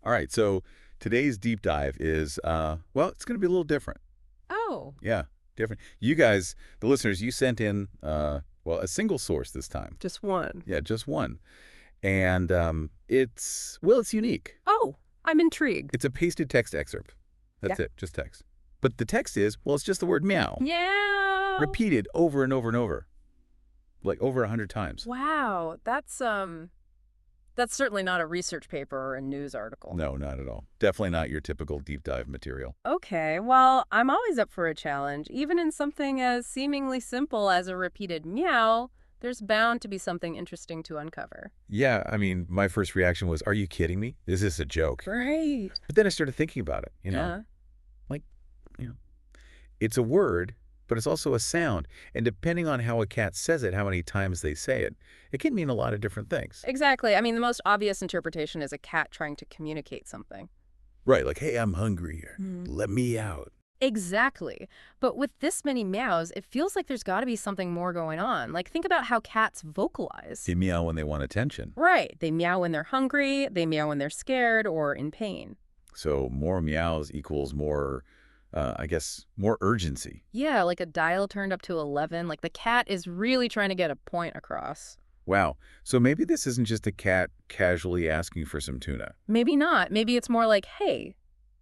All right, so today's deep dive is, well, it's going to be a little different. Oh, Yeah, different. You guys, the listeners, you sent in, well, a single source this time. just one. Yeah, just one. And it's unique. Oh, I'm intrigued. It's a pasted text excerpt. Yeah. That's it, just text. But the text is, well, it's just the word meow, Yeah. repeated over and over and over, like over 100 times. Wow, that's certainly not a research paper or a news article. No, not at all. Definitely not your typical deep dive material. Okay, well, I'm always up for a challenge. Even in something as seemingly simple as a repeated meow, there's bound to be something interesting to uncover. Yeah, I mean, my first reaction was, are you kidding me? Is this a joke? Right. But then I started thinking about it, Yeah. like, you know, it's a word, but it's also a sound. And depending on how a cat says it, how many times they say it, it can mean a lot of different things. Exactly. I mean, the most obvious interpretation is a cat trying to communicate something. Right, like, hey, I'm hungry here. Hmm. Let me out. Exactly. But with this many meows, it feels like there's got to be something more going on. Like, think about how cats vocalize. They meow when they want attention. Right. They meow when they're hungry, they meow when they're scared or in pain. So more meows equals more, I guess, more urgency. Yeah, like a dial turned up to 11. Like, the cat is really trying to get a point across. Wow. So maybe this isn't just a cat casually asking for some tuna. Maybe not. Maybe it's more like, hey,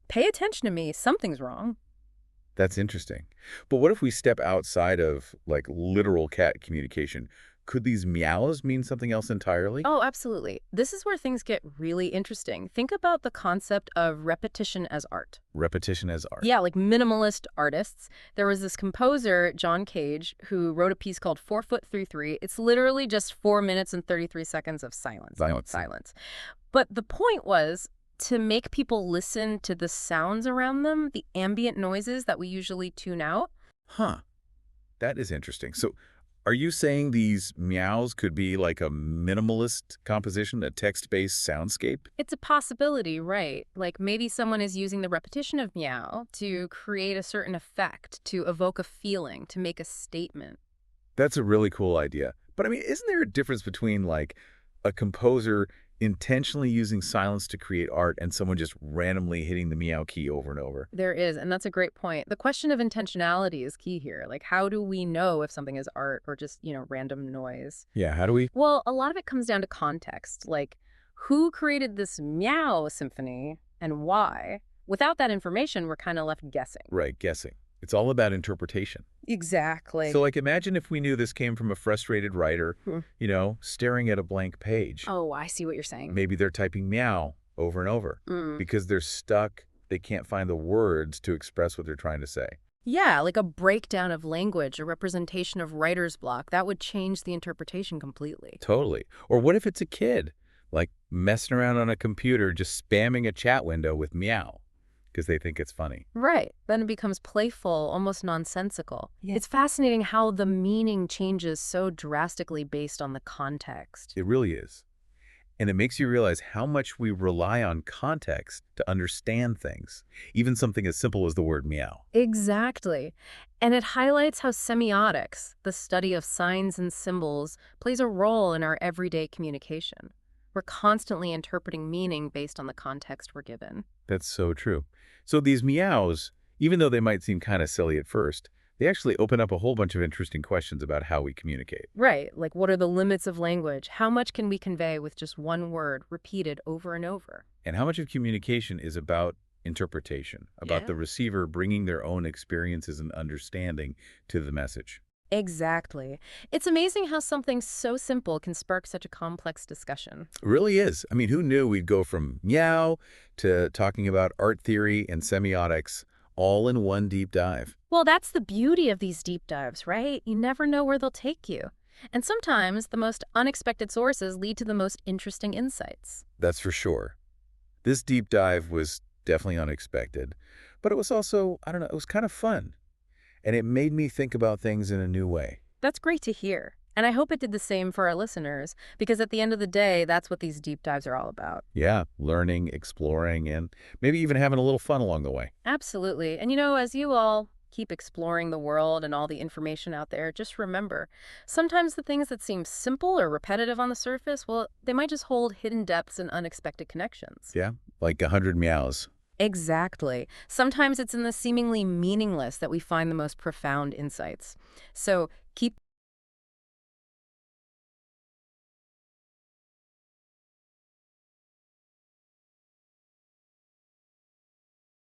pay attention to me. Something's wrong. That's interesting. But what if we step outside of, like, literal cat communication? Could these meows mean something else entirely? Oh, absolutely. This is where things get really interesting. Think about the concept of repetition as art. Repetition as art. Yeah, like minimalist artists. There was this composer, John Cage, who wrote a piece called 4 Foot 3 3. It's literally just 4 minutes and 33 seconds of silence. Silence. Silence. But the point was to make people listen to the sounds around them, the ambient noises that we usually tune out. Huh. That is interesting. So are you saying these meows could be like a minimalist composition, a text-based soundscape? It's a possibility, right? Like maybe someone is using the repetition of meow to create a certain effect, to evoke a feeling, to make a statement. That's a really cool idea. But I mean, isn't there a difference between like a composer intentionally using silence to create art and someone just randomly hitting the meow key over and over? There is, and that's a great point. The question of intentionality is key here. Like, how do we know if something is art or just, random noise? Yeah, how do we? Well, a lot of it comes down to context. Like, who created this meow symphony and why? Without that information, we're kind of left guessing. Right, guessing. It's all about interpretation. Exactly. So, like, imagine if we knew this came from a frustrated writer, Hmm. staring at a blank page. Oh, I see what you're saying. Maybe they're typing meow over and over Mm. because they're stuck. They can't find the words to express what they're trying to say. Yeah, like a breakdown of language, a representation of writer's block. That would change the interpretation completely. Totally. Or what if it's a kid, like messing around on a computer, just spamming a chat window with meow because they think it's funny? Right. Then it becomes playful, almost nonsensical. Yeah. It's fascinating how the meaning changes so drastically based on the context. It really is. And it makes you realize how much we rely on context to understand things, even something as simple as the word meow. Exactly. And it highlights how semiotics, the study of signs and symbols, plays a role in our everyday communication. We're constantly interpreting meaning based on the context we're given. That's so true. So these meows, even though they might seem kind of silly at first, they actually open up a whole bunch of interesting questions about how we communicate. Right. Like, what are the limits of language? How much can we convey with just one word repeated over and over? And how much of communication is about interpretation, about Yeah. the receiver bringing their own experiences and understanding to the message. Exactly. It's amazing how something so simple can spark such a complex discussion. It really is. I mean, who knew we'd go from meow to talking about art theory and semiotics all in one deep dive? Well, that's the beauty of these deep dives, right? You never know where they'll take you. And sometimes the most unexpected sources lead to the most interesting insights. That's for sure. This deep dive was definitely unexpected, but it was also, I don't know, it was kind of fun. And it made me think about things in a new way. That's great to hear. And I hope it did the same for our listeners, because at the end of the day, that's what these deep dives are all about. Yeah, learning, exploring, and maybe even having a little fun along the way. Absolutely. And as you all Keep exploring the world and all the information out there. Just remember, sometimes the things that seem simple or repetitive on the surface, well, they might just hold hidden depths and unexpected connections. Yeah, like 100 meows. Exactly. Sometimes it's in the seemingly meaningless that we find the most profound insights. So keep